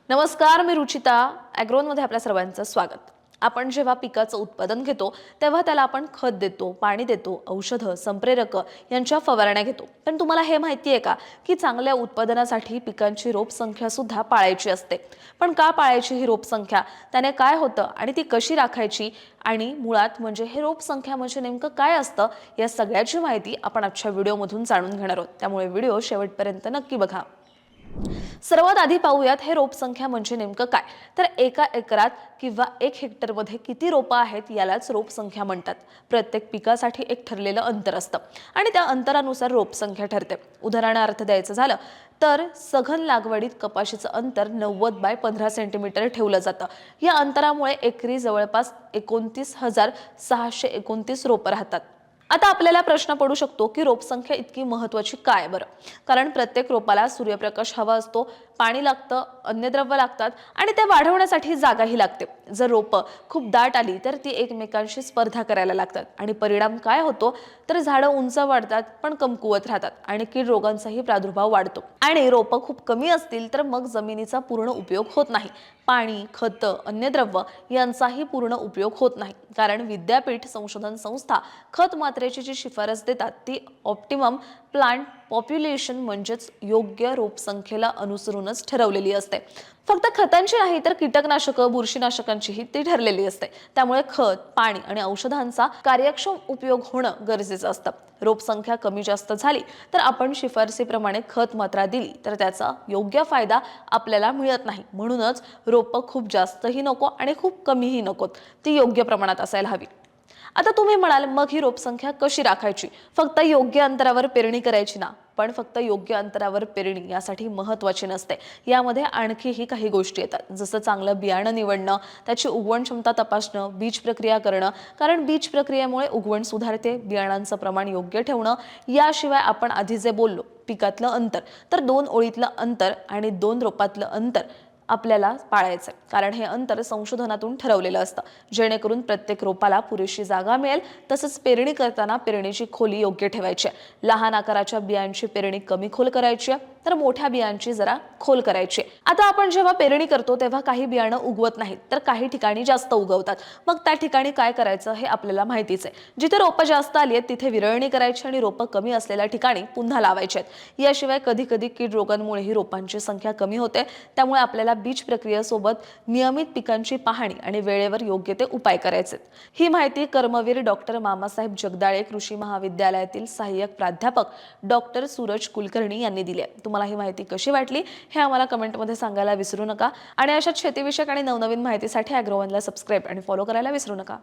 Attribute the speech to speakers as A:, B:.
A: नमस्कार, मी रुचिता. ॲग्रोनमध्ये आपल्या सर्वांचं स्वागत. आपण जेव्हा पिकाचं उत्पादन घेतो तेव्हा त्याला आपण खत देतो, पाणी देतो, औषधं, संप्रेरक यांच्या फवारण्या घेतो. पण तुम्हाला हे माहिती आहे का की चांगल्या उत्पादनासाठी पिकांची रोप संख्या सुद्धा पाळायची असते. पण का पाळायची ही रोप संख्या, त्याने काय होतं आणि ती कशी राखायची, आणि मुळात म्हणजे हे रोप संख्या म्हणजे नेमकं काय असतं, या सगळ्याची माहिती आपण आजच्या व्हिडिओमधून जाणून घेणार आहोत. त्यामुळे व्हिडिओ शेवटपर्यंत नक्की बघा. सर्वात आधी पाहूयात हे रोप संख्या म्हणजे नेमकं काय. तर एका एकरात किंवा 1 हेक्टरमध्ये किती रोपं आहेत यालाच रोप संख्या म्हणतात. प्रत्येक पिकासाठी एक ठरलेलं अंतर असतं आणि त्या अंतरानुसार रोप संख्या ठरते. उदाहरणार्थ द्यायचं झालं तर सघन लागवडीत कपाशीचं अंतर 90 बाय 15 सेंटीमीटर ठेवलं जातं. या अंतरामुळे एकरी जवळपास 29,629 रोपं राहतात. आता आपल्याला प्रश्न पडू शकतो की रोप संख्या इतकी महत्त्वाची काय बरं. कारण प्रत्येक रोपाला सूर्यप्रकाश हवा असतो, पाणी लागतं, अन्नद्रव्य लागतात आणि ते वाढवण्यासाठी जागाही लागते. जर रोपं खूप दाट आली तर ती एकमेकांशी स्पर्धा करायला लागतात आणि परिणाम काय होतो तर झाडं उंच वाढतात पण कमकुवत राहतात आणि कीड रोगांचाही प्रादुर्भाव वाढतो. आणि रोपं खूप कमी असतील तर मग जमिनीचा पूर्ण उपयोग होत नाही. पाणी, खतं, अन्नद्रव्य यांचाही पूर्ण उपयोग होत नाही. कारण विद्यापीठ संशोधन संस्था खत मात्रेची जी शिफारस देतात ती ऑप्टिमम प्लांट पॉप्युलेशन म्हणजेच योग्य रोप संख्येला अनुसरूनच ठरवलेली असते. फक्त खतांची नाही तर कीटकनाशकं, बुरशीनाशकांचीही ती ठरलेली असते. त्यामुळे खत, पाणी आणि औषधांचा कार्यक्षम उपयोग होणं गरजेचं असतं. रोप संख्या कमी जास्त झाली तर आपण शिफारसीप्रमाणे खत मात्रा दिली तर त्याचा योग्य फायदा आपल्याला मिळत नाही. म्हणूनच रोपं खूप जास्तही नको आणि खूप कमीही नकोत, ती योग्य प्रमाणात असायला हवी. आता तुम्ही म्हणाल मग ही रोपसंख्या कशी राखायची. फक्त योग्य अंतरावर पेरणी करायची ना. पण फक्त योग्य अंतरावर पेरणी यासाठी महत्त्वाची नसते. यामध्ये आणखीही काही गोष्टी येतात, जसं चांगलं बियाणं निवडणं, त्याची उगवण क्षमता तपासणं, बीज प्रक्रिया करणं. कारण बीज प्रक्रियेमुळे उगवण सुधारते, बियाणांचं प्रमाण योग्य ठेवणं. याशिवाय आपण आधी जे बोललो पिकातलं अंतर, तर 2 ओळीतलं अंतर आणि 2 रोपातलं अंतर आपल्याला पाळायचं. कारण हे अंतर संशोधनातून ठरवलेलं असतं, जेणेकरून प्रत्येक रोपाला पुरेशी जागा मिळेल. तसंच पेरणी करताना पेरणीची खोली योग्य ठेवायची. लहान आकाराच्या बियांची पेरणी कमी खोल करायची तर मोठ्या बियांची जरा खोल करायची. आता आपण जेव्हा पेरणी करतो तेव्हा काही बियाणं उगवत नाहीत तर काही ठिकाणी जास्त उगवतात. मग त्या ठिकाणी काय करायचं हे आपल्याला माहितीच आहे. जिथे रोपं जास्त आली आहेत तिथे विरळणी करायची आणि रोपं कमी असलेल्या ठिकाणी पुन्हा लावायची आहेत. याशिवाय कधी कधी कीड रोगांमुळेही रोपांची संख्या कमी होते. त्यामुळे आपल्याला बीज प्रक्रियेसोबत नियमित पिकांची पाहणी आणि वेळेवर योग्य ते उपाय करायचे. ही माहिती कर्मवीर डॉक्टर मामासाहेब जगदाळे कृषी महाविद्यालयातील सहाय्यक प्राध्यापक डॉक्टर सूरज कुलकर्णी यांनी दिली आहे. तुम्हाला ही माहिती कशी वाटली हे आम्हाला कमेंटमध्ये सांगायला विसरू नका. आणि अशाच शेतीविषयक आणि नवनवीन माहितीसाठी ॲग्रोवनला सबस्क्राईब आणि फॉलो करायला विसरू नका.